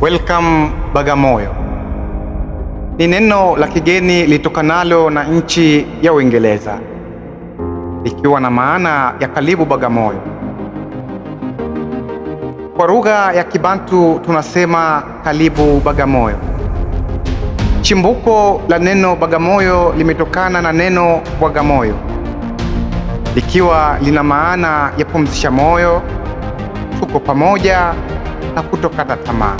Welcome Bagamoyo ni neno la kigeni litokanalo na nchi ya Uingereza, likiwa na maana ya karibu Bagamoyo. Kwa lugha ya Kibantu tunasema karibu Bagamoyo. Chimbuko la neno Bagamoyo limetokana na neno Bwagamoyo, likiwa lina maana ya pumzisha moyo, tuko pamoja na kutokata tamaa.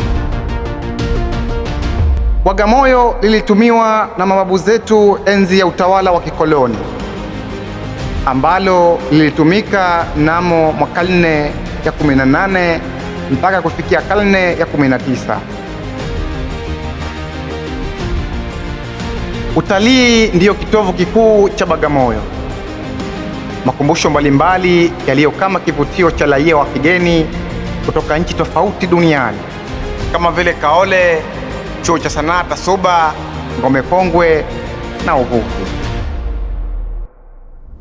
Bwagamoyo lilitumiwa na mababu zetu enzi ya utawala wa kikoloni, ambalo lilitumika mnamo mwa karne ya 18 mpaka kufikia karne ya 19. Utalii ndiyo kitovu kikuu cha Bagamoyo. Makumbusho mbalimbali yaliyo kama kivutio cha raia wa kigeni kutoka nchi tofauti duniani kama vile Kaole, chuo cha sanaa Tasuba, ngome kongwe na uvuvi.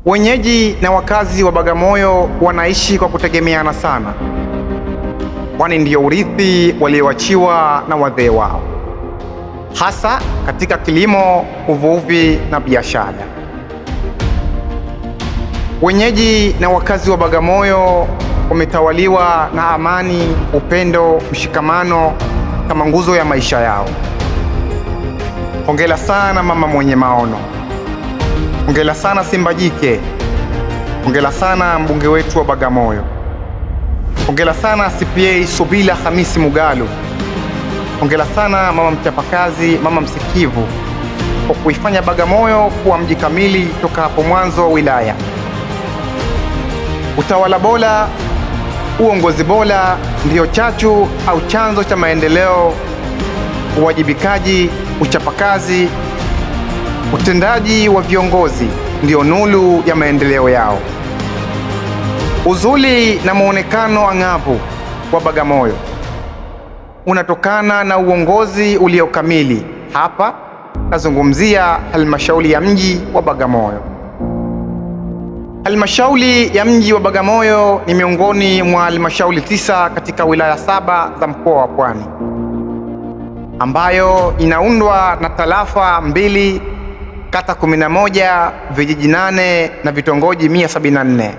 Wenyeji na wakazi wa Bagamoyo wanaishi kwa kutegemeana sana, kwani ndiyo urithi walioachiwa na wazee wao, hasa katika kilimo, uvuvi na biashara. Wenyeji na wakazi wa Bagamoyo wametawaliwa na amani, upendo, mshikamano kama nguzo ya maisha yao. Hongera sana mama mwenye maono, hongera sana Simba Jike, hongera sana mbunge wetu wa Bagamoyo, hongera sana CPA Subila Hamisi Mugalu, hongera sana mama mchapakazi, mama msikivu, kwa kuifanya Bagamoyo kuwa mji kamili toka hapo mwanzo wa wilaya. Utawala bora, uongozi bora ndiyo chachu au chanzo cha maendeleo. Uwajibikaji, uchapakazi, utendaji wa viongozi ndiyo nuru ya maendeleo yao. Uzuri na muonekano ang'avu wa Bagamoyo unatokana na uongozi uliokamili. Hapa nazungumzia halmashauri ya mji wa Bagamoyo. Halmashauri ya mji wa Bagamoyo ni miongoni mwa halmashauri 9 katika wilaya 7 za mkoa wa Pwani, ambayo inaundwa na tarafa 2, kata 11, vijiji 8 na vitongoji 174.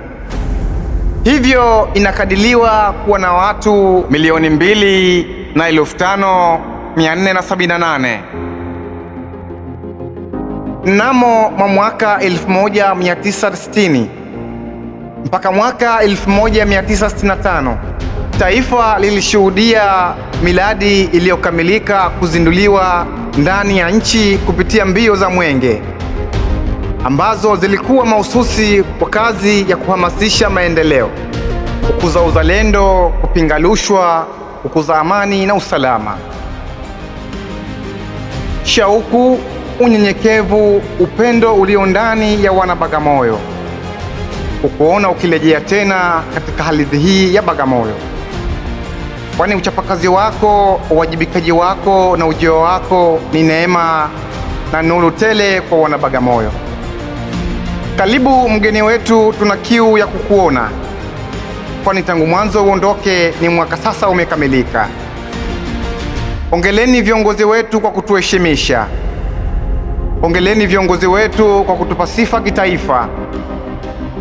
Hivyo inakadiriwa kuwa na watu 2,05,478. Mnamo mwaka 1960 mpaka mwaka 1965 taifa lilishuhudia miradi iliyokamilika kuzinduliwa ndani ya nchi kupitia mbio za Mwenge, ambazo zilikuwa mahususi kwa kazi ya kuhamasisha maendeleo, kukuza uzalendo, kupinga rushwa, kukuza amani na usalama. Shauku, unyenyekevu, upendo ulio ndani ya wana Bagamoyo ukuona ukirejea tena katika ardhi hii ya Bagamoyo, kwani uchapakazi wako, uwajibikaji wako na ujio wako ni neema na nuru tele kwa wana Bagamoyo. Karibu mgeni wetu, tuna kiu ya kukuona, kwani tangu mwanzo uondoke ni mwaka sasa umekamilika. Hongereni viongozi wetu kwa kutuheshimisha. Hongereni viongozi wetu kwa kutupa sifa kitaifa.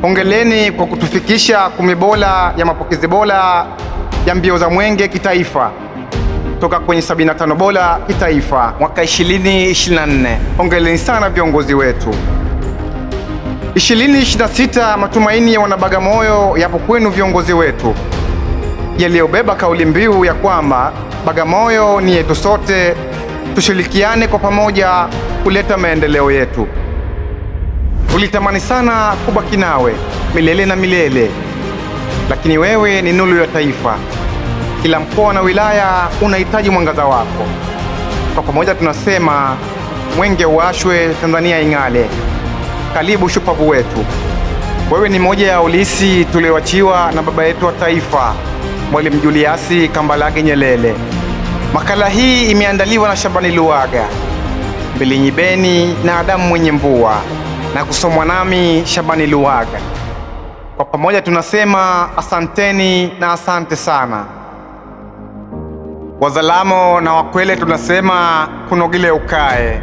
Hongereni kwa kutufikisha 10 bora ya mapokezi bora ya mbio za Mwenge kitaifa toka kwenye 75 bora kitaifa mwaka 2024. Hongereni sana viongozi wetu. 2026, matumaini ya wanabagamoyo yapo kwenu viongozi wetu, yaliyobeba kauli mbiu ya kwamba Bagamoyo ni yetu sote, tushirikiane kwa pamoja kuleta maendeleo yetu. Tulitamani sana kubaki nawe milele na milele, lakini wewe ni nuru ya taifa. Kila mkoa na wilaya unahitaji mwangaza wako. Kwa pamoja tunasema Mwenge uwashwe, Tanzania ing'ale. Karibu shupavu wetu. Wewe ni moja ya ulisi tulioachiwa na baba yetu wa taifa, Mwalimu Julius Kambarage Nyerere. Makala hii imeandaliwa na Shabani Luhaga, Mbilinyi Beni na Adamu Mwenye Mvua, na kusomwa nami Shabani Luhaga. Kwa pamoja tunasema asanteni na asante sana. Wazalamo na Wakwele tunasema kunogile ukae.